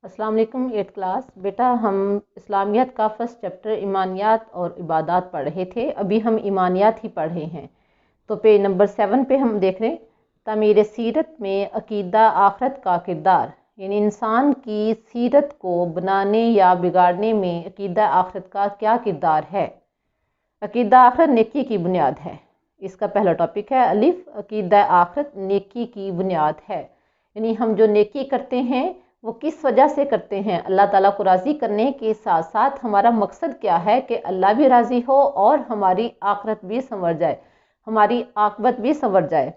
السلام علیکم 8th class بیٹا، ہم اسلامیات کا فرسٹ چیپٹر ایمانیات اور عبادات پڑھ رہے تھے۔ ابھی ہم ایمانیات ہی پڑھ رہے ہیں، تو پیج نمبر 7 پہ ہم دیکھ رہے ہیں تعمیر سیرت میں عقیدہ آخرت کا کردار، یعنی انسان کی سیرت کو بنانے یا بگاڑنے میں عقیدہ آخرت کا کیا کردار ہے۔ عقیدہ آخرت نیکی کی بنیاد ہے، اس کا پہلا ٹاپک ہے الف، عقیدہ آخرت نیکی کی بنیاد ہے۔ یعنی ہم جو نیکی کرتے ہیں وہ کس وجہ سے کرتے ہیں؟ اللہ تعالیٰ کو راضی کرنے کے ساتھ ساتھ ہمارا مقصد کیا ہے کہ اللہ بھی راضی ہو اور ہماری آخرت بھی سنور جائے، ہماری عاقبت بھی سنور جائے۔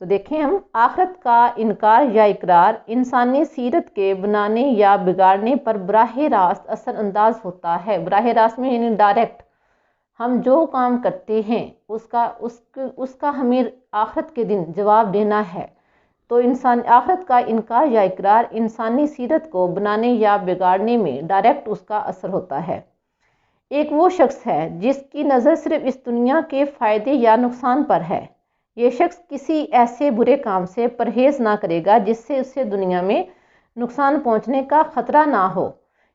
تو دیکھیں ہم، آخرت کا انکار یا اقرار انسانی سیرت کے بنانے یا بگاڑنے پر براہ راست اثر انداز ہوتا ہے۔ براہ راست میں یعنی ڈائریکٹ، ہم جو کام کرتے ہیں اس کا ہمیں آخرت کے دن جواب دینا ہے۔ تو انسان آخرت کا انکار یا اقرار انسانی سیرت کو بنانے یا بگاڑنے میں ڈائریکٹ اس کا اثر ہوتا ہے۔ ایک وہ شخص ہے جس کی نظر صرف اس دنیا کے فائدے یا نقصان پر ہے۔ یہ شخص کسی ایسے برے کام سے پرہیز نہ کرے گا جس سے اسے دنیا میں نقصان پہنچنے کا خطرہ نہ ہو۔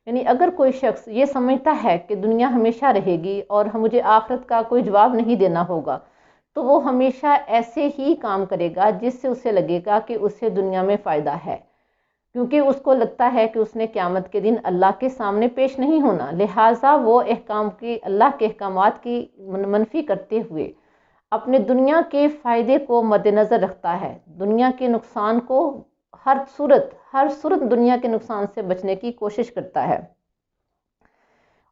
یعنی اگر کوئی شخص یہ سمجھتا ہے کہ دنیا ہمیشہ رہے گی اور مجھے آخرت کا کوئی جواب نہیں دینا ہوگا، تو وہ ہمیشہ ایسے ہی کام کرے گا جس سے اسے لگے گا کہ اسے دنیا میں فائدہ ہے، کیونکہ اس کو لگتا ہے کہ اس نے قیامت کے دن اللہ کے سامنے پیش نہیں ہونا، لہٰذا وہ اللہ کے احکامات کی منفی کرتے ہوئے اپنے دنیا کے فائدے کو مد نظر رکھتا ہے، دنیا کے نقصان کو ہر صورت دنیا کے نقصان سے بچنے کی کوشش کرتا ہے۔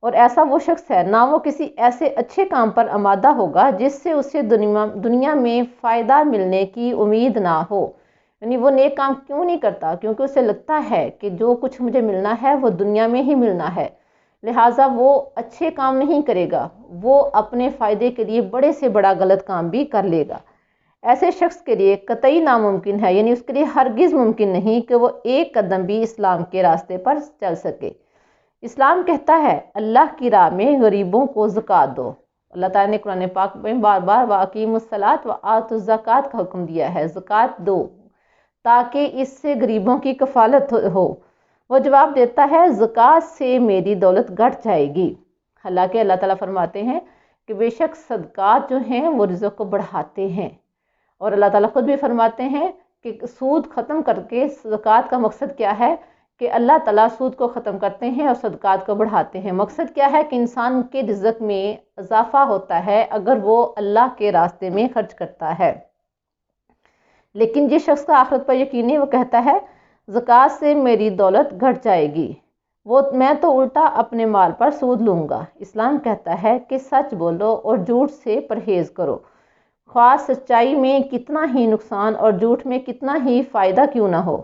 اور ایسا وہ شخص ہے، نہ وہ کسی ایسے اچھے کام پر آمادہ ہوگا جس سے اسے دنیا میں فائدہ ملنے کی امید نہ ہو۔ یعنی وہ نیک کام کیوں نہیں کرتا؟ کیونکہ اسے لگتا ہے کہ جو کچھ مجھے ملنا ہے وہ دنیا میں ہی ملنا ہے، لہٰذا وہ اچھے کام نہیں کرے گا، وہ اپنے فائدے کے لیے بڑے سے بڑا غلط کام بھی کر لے گا۔ ایسے شخص کے لیے قطعی ناممکن ہے، یعنی اس کے لیے ہرگز ممکن نہیں کہ وہ ایک قدم بھی اسلام کے راستے پر چل سکے۔ اسلام کہتا ہے اللہ کی راہ میں غریبوں کو زکوٰۃ دو۔ اللہ تعالیٰ نے قرآن پاک میں بار بار وَأَقِیمُوا الصَّلَاةَ وَآتُوا الزَّکَاةَ کا حکم دیا ہے، زکوٰۃ دو تاکہ اس سے غریبوں کی کفالت ہو۔ وہ جواب دیتا ہے زکوٰۃ سے میری دولت گھٹ جائے گی۔ حالانکہ اللہ تعالیٰ فرماتے ہیں کہ بے شک صدقات جو ہیں وہ رزق کو بڑھاتے ہیں، اور اللہ تعالیٰ خود بھی فرماتے ہیں کہ سود ختم کر کے زکوٰۃ کا مقصد کیا ہے کہ اللہ تعالیٰ سود کو ختم کرتے ہیں اور صدقات کو بڑھاتے ہیں۔ مقصد کیا ہے کہ انسان کے رزق میں اضافہ ہوتا ہے اگر وہ اللہ کے راستے میں خرچ کرتا ہے۔ لیکن جس شخص کا آخرت پر یقین ہے وہ کہتا ہے زکوٰۃ سے میری دولت گھٹ جائے گی، میں تو الٹا اپنے مال پر سود لوں گا۔ اسلام کہتا ہے کہ سچ بولو اور جھوٹ سے پرہیز کرو، خواہ سچائی میں کتنا ہی نقصان اور جھوٹ میں کتنا ہی فائدہ کیوں نہ ہو۔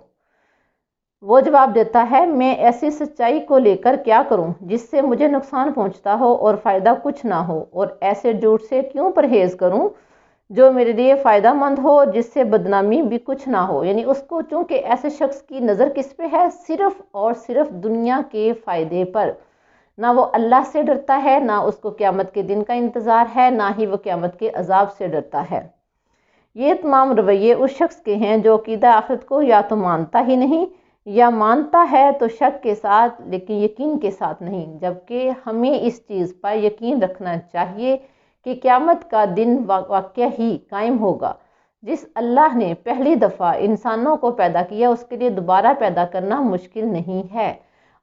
وہ جواب دیتا ہے میں ایسی سچائی کو لے کر کیا کروں جس سے مجھے نقصان پہنچتا ہو اور فائدہ کچھ نہ ہو، اور ایسے جھوٹ سے کیوں پرہیز کروں جو میرے لیے فائدہ مند ہو جس سے بدنامی بھی کچھ نہ ہو۔ یعنی اس کو چونکہ ایسے شخص کی نظر کس پہ ہے؟ صرف اور صرف دنیا کے فائدے پر، نہ وہ اللہ سے ڈرتا ہے، نہ اس کو قیامت کے دن کا انتظار ہے، نہ ہی وہ قیامت کے عذاب سے ڈرتا ہے۔ یہ تمام رویے اس شخص کے ہیں جو عقیدہ آخرت کو یا تو مانتا ہی نہیں یا مانتا ہے تو شک کے ساتھ لیکن یقین کے ساتھ نہیں، جبکہ ہمیں اس چیز پر یقین رکھنا چاہیے کہ قیامت کا دن واقعہ ہی قائم ہوگا۔ جس اللہ نے پہلی دفعہ انسانوں کو پیدا کیا اس کے لیے دوبارہ پیدا کرنا مشکل نہیں ہے،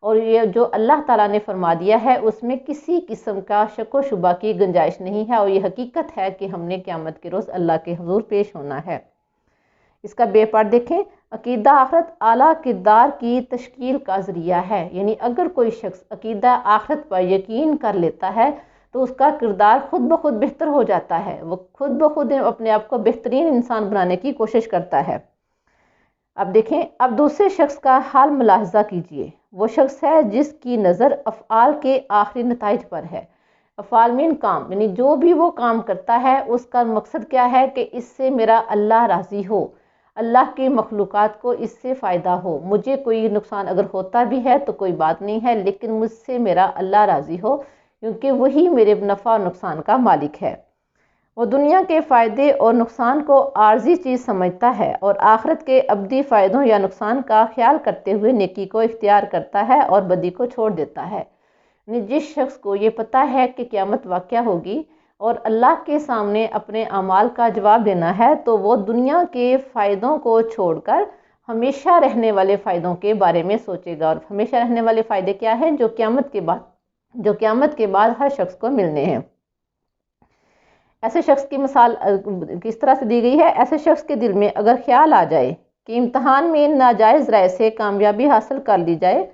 اور یہ جو اللہ تعالیٰ نے فرما دیا ہے اس میں کسی قسم کا شک و شبہ کی گنجائش نہیں ہے، اور یہ حقیقت ہے کہ ہم نے قیامت کے روز اللہ کے حضور پیش ہونا ہے۔ اس کا بے پار دیکھیں، عقیدہ آخرت اعلیٰ کردار کی تشکیل کا ذریعہ ہے۔ یعنی اگر کوئی شخص عقیدہ آخرت پر یقین کر لیتا ہے تو اس کا کردار خود بخود بہتر ہو جاتا ہے، وہ خود بخود اپنے آپ کو بہترین انسان بنانے کی کوشش کرتا ہے۔ اب دیکھیں، اب دوسرے شخص کا حال ملاحظہ کیجئے۔ وہ شخص ہے جس کی نظر افعال کے آخری نتائج پر ہے۔ افعال مین کام، یعنی جو بھی وہ کام کرتا ہے اس کا مقصد کیا ہے کہ اس سے میرا اللہ راضی ہو، اللہ کی مخلوقات کو اس سے فائدہ ہو، مجھے کوئی نقصان اگر ہوتا بھی ہے تو کوئی بات نہیں ہے، لیکن مجھ سے میرا اللہ راضی ہو، کیونکہ وہی میرے نفع اور نقصان کا مالک ہے۔ وہ دنیا کے فائدے اور نقصان کو عارضی چیز سمجھتا ہے اور آخرت کے ابدی فائدوں یا نقصان کا خیال کرتے ہوئے نیکی کو اختیار کرتا ہے اور بدی کو چھوڑ دیتا ہے۔ جس شخص کو یہ پتہ ہے کہ قیامت واقع ہوگی اور اللہ کے سامنے اپنے اعمال کا جواب دینا ہے، تو وہ دنیا کے فائدوں کو چھوڑ کر ہمیشہ رہنے والے فائدوں کے بارے میں سوچے گا۔ اور ہمیشہ رہنے والے فائدے کیا ہیں؟ جو قیامت کے بعد ہر شخص کو ملنے ہیں۔ ایسے شخص کی مثال کس طرح سے دی گئی ہے؟ ایسے شخص کے دل میں اگر خیال آ جائے کہ امتحان میں ناجائز رائے سے کامیابی حاصل کر لی جائے،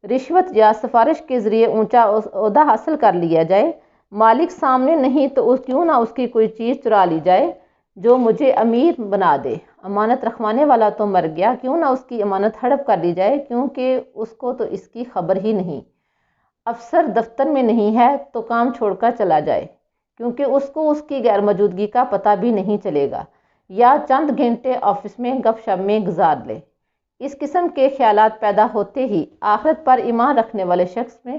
رشوت یا سفارش کے ذریعے اونچا عہدہ حاصل کر لیا جائے، مالک سامنے نہیں تو کیوں نہ اس کی کوئی چیز چرا لی جائے جو مجھے امیر بنا دے، امانت رکھوانے والا تو مر گیا، کیوں نہ اس کی امانت ہڑپ کر لی جائے کیونکہ اس کو تو اس کی خبر ہی نہیں، افسر دفتر میں نہیں ہے تو کام چھوڑ کر چلا جائے کیونکہ اس کو اس کی غیر موجودگی کا پتہ بھی نہیں چلے گا، یا چند گھنٹے آفس میں گپ شپ میں گزار لے۔ اس قسم کے خیالات پیدا ہوتے ہی آخرت پر ایمان رکھنے والے شخص میں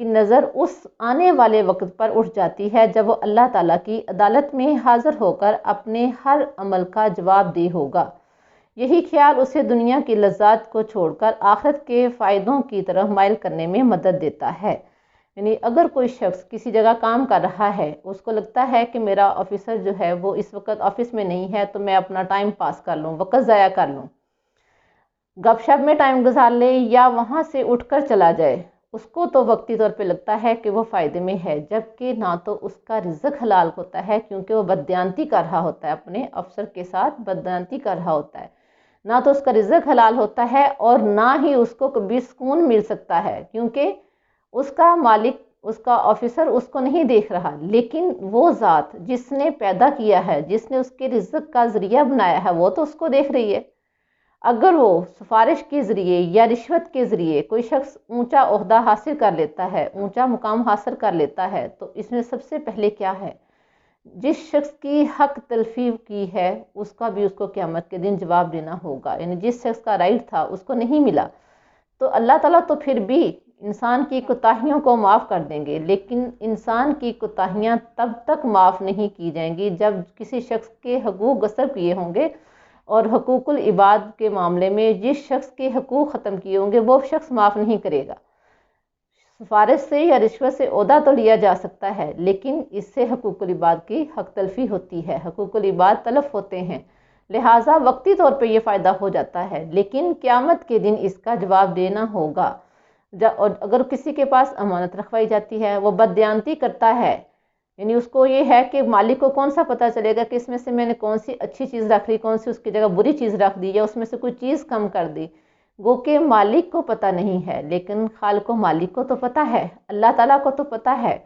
کی نظر اس آنے والے وقت پر اٹھ جاتی ہے جب وہ اللہ تعالیٰ کی عدالت میں حاضر ہو کر اپنے ہر عمل کا جواب دہ ہوگا۔ یہی خیال اسے دنیا کی لذات کو چھوڑ کر آخرت کے فائدوں کی طرف مائل کرنے میں مدد دیتا ہے۔ یعنی اگر کوئی شخص کسی جگہ کام کر رہا ہے، اس کو لگتا ہے کہ میرا آفیسر جو ہے وہ اس وقت آفس میں نہیں ہے تو میں اپنا ٹائم پاس کر لوں، وقت ضائع کر لوں، گپ شپ میں ٹائم گزار لے یا وہاں سے اٹھ کر چلا جائے، اس کو تو وقتی طور پہ لگتا ہے کہ وہ فائدے میں ہے، جبکہ نہ تو اس کا رزق حلال ہوتا ہے کیونکہ وہ بددیانتی کر رہا ہوتا ہے، اپنے افسر کے ساتھ بددیانتی کر رہا ہوتا ہے، نہ تو اس کا رزق حلال ہوتا ہے اور نہ ہی اس کو کبھی سکون مل سکتا ہے کیونکہ اس کا مالک، اس کا آفیسر اس کو نہیں دیکھ رہا، لیکن وہ ذات جس نے پیدا کیا ہے، جس نے اس کے رزق کا ذریعہ بنایا ہے، وہ تو اس کو دیکھ رہی ہے۔ اگر وہ سفارش کے ذریعے یا رشوت کے ذریعے کوئی شخص اونچا عہدہ حاصل کر لیتا ہے، اونچا مقام حاصل کر لیتا ہے، تو اس میں سب سے پہلے کیا ہے؟ جس شخص کی حق تلفی کی ہے اس کا بھی اس کو قیامت کے دن جواب دینا ہوگا۔ یعنی جس شخص کا رائٹ تھا اس کو نہیں ملا تو اللہ تعالیٰ تو پھر بھی انسان کی کوتاہیوں کو معاف کر دیں گے، لیکن انسان کی کوتاہیاں تب تک معاف نہیں کی جائیں گی جب کسی شخص کے حقوق غصب کیے ہوں گے، اور حقوق العباد کے معاملے میں جس شخص کے حقوق ختم کیے ہوں گے وہ شخص معاف نہیں کرے گا۔ سفارش سے یا رشوت سے عہدہ تو لیا جا سکتا ہے لیکن اس سے حقوق العباد کی حق تلفی ہوتی ہے، حقوق العباد تلف ہوتے ہیں، لہٰذا وقتی طور پہ یہ فائدہ ہو جاتا ہے لیکن قیامت کے دن اس کا جواب دینا ہوگا۔ اور اگر کسی کے پاس امانت رکھوائی جاتی ہے، وہ بددیانتی کرتا ہے، یعنی اس کو یہ ہے کہ مالک کو کون سا پتہ چلے گا کہ اس میں سے میں نے کون سی اچھی چیز رکھ لی، کون سی اس کی جگہ بری چیز رکھ دی یا اس میں سے کوئی چیز کم کر دی، گو کہ مالک کو پتہ نہیں ہے لیکن خالق و مالک کو تو پتہ ہے، اللہ تعالیٰ کو تو پتہ ہے،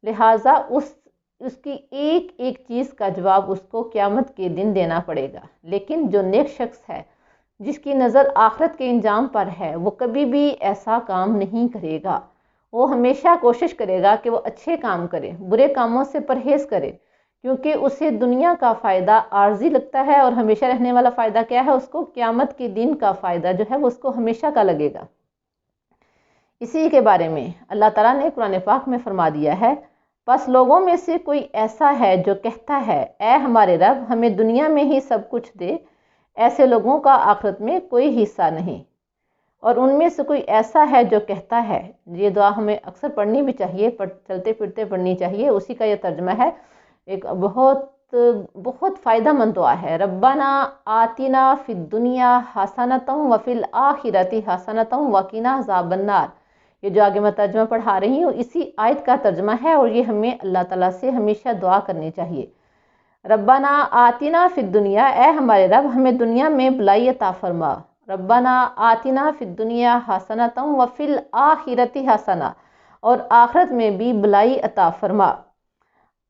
لہٰذا اس کی ایک ایک چیز کا جواب اس کو قیامت کے دن دینا پڑے گا۔ لیکن جو نیک شخص ہے، جس کی نظر آخرت کے انجام پر ہے، وہ کبھی بھی ایسا کام نہیں کرے گا، وہ ہمیشہ کوشش کرے گا کہ وہ اچھے کام کرے، برے کاموں سے پرہیز کرے، کیونکہ اسے دنیا کا فائدہ عارضی لگتا ہے اور ہمیشہ رہنے والا فائدہ کیا ہے؟ اس کو قیامت کے دن کا فائدہ جو ہے وہ اس کو ہمیشہ کا لگے گا۔ اسی کے بارے میں اللہ تعالیٰ نے قرآن پاک میں فرما دیا ہے، بس لوگوں میں سے کوئی ایسا ہے جو کہتا ہے اے ہمارے رب ہمیں دنیا میں ہی سب کچھ دے، ایسے لوگوں کا آخرت میں کوئی حصہ نہیں۔ اور ان میں سے کوئی ایسا ہے جو کہتا ہے، یہ دعا ہمیں اکثر پڑھنی بھی چاہیے، چلتے پھرتے پڑھنی چاہیے، اسی کا یہ ترجمہ ہے، ایک بہت فائدہ مند دعا ہے، ربنا آتنا فی الدنیا حسنۃ وفی الآخرۃ حسنۃ وقنا عذاب النار۔ یہ جو آگے میں ترجمہ پڑھا رہی ہوں اسی آیت کا ترجمہ ہے اور یہ ہمیں اللہ تعالیٰ سے ہمیشہ دعا کرنی چاہیے۔ ربنا آتنا فی الدنیا، اے ہمارے رب ہمیں دنیا میں بھلائی عطا فرما، ربنا آتنا فی الدنیا حسنۃ وفی الآخرۃ حسنہ، اور آخرت میں بھی بھلائی عطا فرما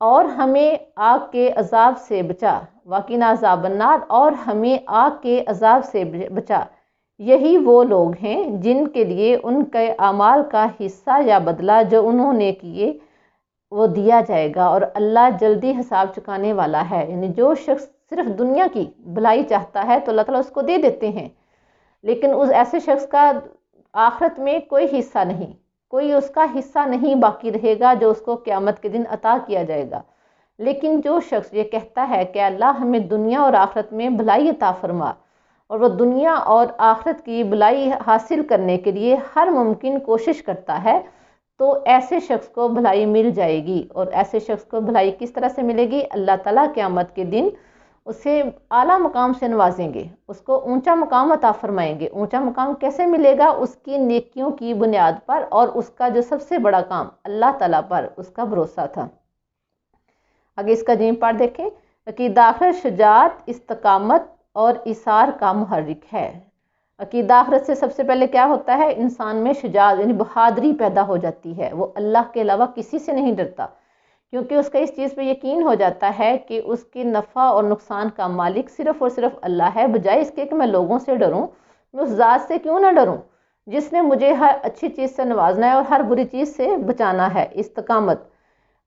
اور ہمیں آگ کے عذاب سے بچا، وقنا عذاب النار، اور ہمیں آگ کے عذاب سے بچا۔ یہی وہ لوگ ہیں جن کے لیے ان کے اعمال کا حصہ یا بدلہ جو انہوں نے کیے وہ دیا جائے گا اور اللہ جلدی حساب چکانے والا ہے۔ یعنی جو شخص صرف دنیا کی بھلائی چاہتا ہے تو اللہ تعالیٰ اس کو دے دیتے ہیں، لیکن اس ایسے شخص کا آخرت میں کوئی حصہ نہیں، کوئی اس کا حصہ نہیں باقی رہے گا جو اس کو قیامت کے دن عطا کیا جائے گا۔ لیکن جو شخص یہ کہتا ہے کہ اللہ ہمیں دنیا اور آخرت میں بھلائی عطا فرما، اور وہ دنیا اور آخرت کی بھلائی حاصل کرنے کے لیے ہر ممکن کوشش کرتا ہے، تو ایسے شخص کو بھلائی مل جائے گی۔ اور ایسے شخص کو بھلائی کس طرح سے ملے گی؟ اللہ تعالیٰ قیامت کے دن اسے اعلیٰ مقام سے نوازیں گے، اس کو اونچا مقام عطا فرمائیں گے۔ اونچا مقام کیسے ملے گا؟ اس کی نیکیوں کی بنیاد پر، اور اس کا جو سب سے بڑا کام اللہ تعالیٰ پر اس کا بھروسہ تھا۔ آگے اس کا جیم پارٹ دیکھیں۔ عقیدہ آخرت شجاعت، استقامت اور ایثار کا محرک ہے۔ عقیدہ آخرت سے سب سے پہلے کیا ہوتا ہے؟ انسان میں شجاعت یعنی بہادری پیدا ہو جاتی ہے، وہ اللہ کے علاوہ کسی سے نہیں ڈرتا، کیونکہ اس کا اس چیز پہ یقین ہو جاتا ہے کہ اس کے نفع اور نقصان کا مالک صرف اور صرف اللہ ہے، بجائے اس کے کہ میں لوگوں سے ڈروں، میں اس ذات سے کیوں نہ ڈروں جس نے مجھے ہر اچھی چیز سے نوازنا ہے اور ہر بری چیز سے بچانا ہے۔ استقامت،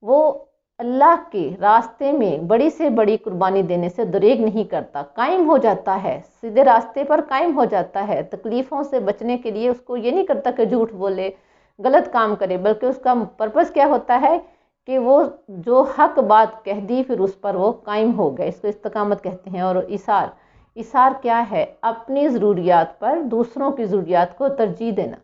وہ اللہ کے راستے میں بڑی سے بڑی قربانی دینے سے دریغ نہیں کرتا، قائم ہو جاتا ہے، سیدھے راستے پر قائم ہو جاتا ہے، تکلیفوں سے بچنے کے لیے اس کو یہ نہیں کرتا کہ جھوٹ بولے، غلط کام کرے، بلکہ اس کا پرپس کیا ہوتا ہے کہ وہ جو حق بات کہہ دی پھر اس پر وہ قائم ہو گئے، اس کو استقامت کہتے ہیں۔ اور ایثار کیا ہے؟ اپنی ضروریات پر دوسروں کی ضروریات کو ترجیح دینا۔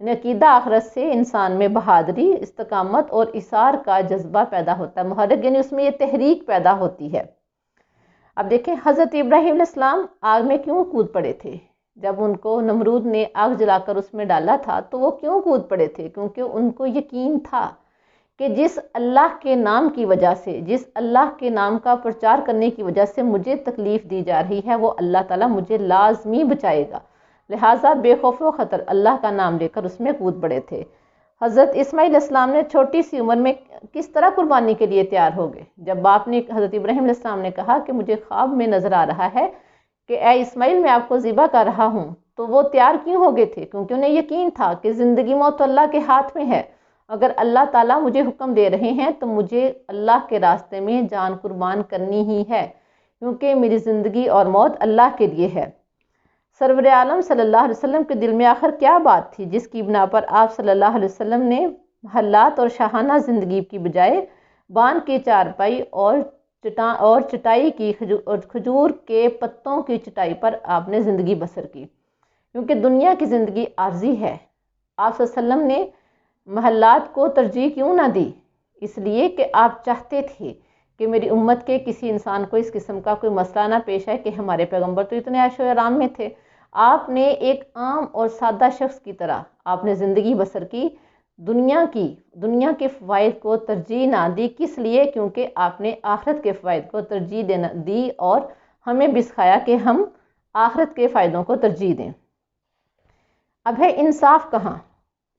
یعنی عقیدہ آخرت سے انسان میں بہادری، استقامت اور ایثار کا جذبہ پیدا ہوتا ہے، محرک یعنی اس میں یہ تحریک پیدا ہوتی ہے۔ اب دیکھیں حضرت ابراہیم علیہ السلام آگ میں کیوں کود پڑے تھے؟ جب ان کو نمرود نے آگ جلا کر اس میں ڈالا تھا تو وہ کیوں کود پڑے تھے؟ کیونکہ ان کو یقین تھا کہ جس اللہ کے نام کی وجہ سے، جس اللہ کے نام کا پرچار کرنے کی وجہ سے مجھے تکلیف دی جا رہی ہے، وہ اللہ تعالیٰ مجھے لازمی بچائے گا، لہٰذا بے خوف و خطر اللہ کا نام لے کر اس میں کود پڑے تھے۔ حضرت اسماعیل علیہ السلام نے چھوٹی سی عمر میں کس طرح قربانی کے لیے تیار ہو گئے؟ جب باپ نے حضرت ابراہیم علیہ السلام نے کہا کہ مجھے خواب میں نظر آ رہا ہے کہ اے اسماعیل میں آپ کو ذبح کر رہا ہوں، تو وہ تیار کیوں ہو گئے تھے؟ کیونکہ انہیں یقین تھا کہ زندگی موت تو اللہ کے ہاتھ میں ہے، اگر اللہ تعالیٰ مجھے حکم دے رہے ہیں تو مجھے اللہ کے راستے میں جان قربان کرنی ہی ہے، کیونکہ میری زندگی اور موت اللہ کے لیے ہے۔ سرور عالم صلی اللہ علیہ وسلم کے دل میں آخر کیا بات تھی جس کی بنا پر آپ صلی اللہ علیہ وسلم نے محلات اور شاہانہ زندگی کی بجائے بان کی چارپائی اور چٹائی کی کھجور کے پتوں کی چٹائی پر آپ نے زندگی بسر کی؟ کیونکہ دنیا کی زندگی عارضی ہے۔ آپ صلی اللہ علیہ وسلم نے محلات کو ترجیح کیوں نہ دی؟ اس لیے کہ آپ چاہتے تھے کہ میری امت کے کسی انسان کو اس قسم کا کوئی مسئلہ نہ پیش آئے کہ ہمارے پیغمبر تو اتنے عیش و آرام میں تھے۔ آپ نے ایک عام اور سادہ شخص کی طرح آپ نے زندگی بسر کی، دنیا کے فوائد کو ترجیح نہ دی۔ کس لیے؟ کیونکہ آپ نے آخرت کے فوائد کو ترجیح دی اور ہمیں بھی سکھایا کہ ہم آخرت کے فائدوں کو ترجیح دیں۔ اب ہے انصاف کہاں؟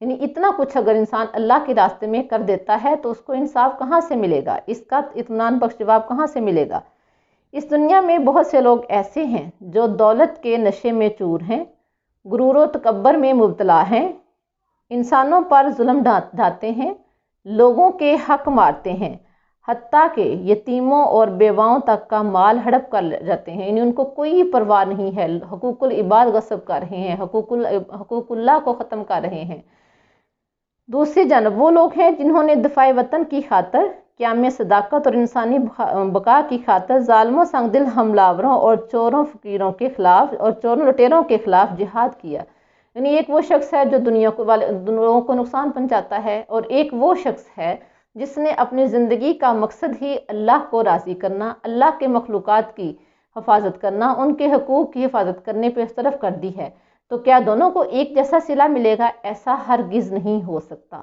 یعنی اتنا کچھ اگر انسان اللہ کے راستے میں کر دیتا ہے تو اس کو انصاف کہاں سے ملے گا؟ اس کا اطمینان بخش جواب کہاں سے ملے گا؟ اس دنیا میں بہت سے لوگ ایسے ہیں جو دولت کے نشے میں چور ہیں، غرور و تکبر میں مبتلا ہیں، انسانوں پر ظلم ڈھاتے ہیں، لوگوں کے حق مارتے ہیں، حتیٰ کہ یتیموں اور بیواؤں تک کا مال ہڑپ کر جاتے ہیں، یعنی ان کو کوئی پرواہ نہیں ہے، حقوق العباد غصب کر رہے ہیں، حقوق اللہ کو ختم کر رہے ہیں۔ دوسری جانب وہ لوگ ہیں جنہوں نے دفاع وطن کی خاطر، قیام صداقت اور انسانی بقا کی خاطر ظالموں سنگ دل حملاوروں اور چوروں فقیروں کے خلاف اور چوروں لٹیروں کے خلاف جہاد کیا۔ یعنی ایک وہ شخص ہے جو لوگوں کو نقصان پہنچاتا ہے، اور ایک وہ شخص ہے جس نے اپنی زندگی کا مقصد ہی اللہ کو راضی کرنا، اللہ کے مخلوقات کی حفاظت کرنا، ان کے حقوق کی حفاظت کرنے پہ صرف کر دی ہے۔ تو کیا دونوں کو ایک جیسا صلہ ملے گا؟ ایسا ہرگز نہیں ہو سکتا۔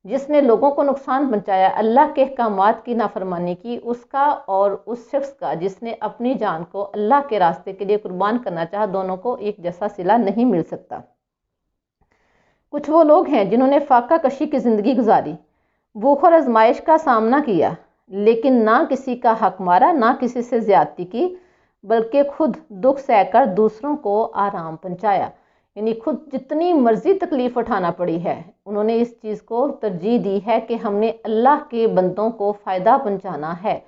جس نے لوگوں کو نقصان پہنچایا، اللہ کے احکامات کی نافرمانی کی، اس کا اور اس شخص کا جس نے اپنی جان کو اللہ کے راستے کے لیے قربان کرنا چاہا، دونوں کو ایک جیسا صلہ نہیں مل سکتا۔ کچھ وہ لوگ ہیں جنہوں نے فاقہ کشی کی زندگی گزاری، بھوک اور آزمائش کا سامنا کیا، لیکن نہ کسی کا حق مارا، نہ کسی سے زیادتی کی، بلکہ خود دکھ سہ کر دوسروں کو آرام پہنچایا۔ یعنی خود جتنی مرضی تکلیف اٹھانا پڑی ہے، انہوں نے اس چیز کو ترجیح دی ہے کہ ہم نے اللہ کے بندوں کو فائدہ پہنچانا ہے،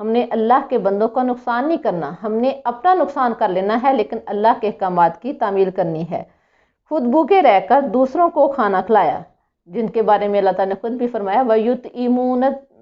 ہم نے اللہ کے بندوں کا نقصان نہیں کرنا، ہم نے اپنا نقصان کر لینا ہے لیکن اللہ کے احکامات کی تعمیل کرنی ہے۔ خود بھوکے رہ کر دوسروں کو کھانا کھلایا، جن کے بارے میں اللہ تعالیٰ نے خود بھی فرمایا وَيُطْعِمُونَ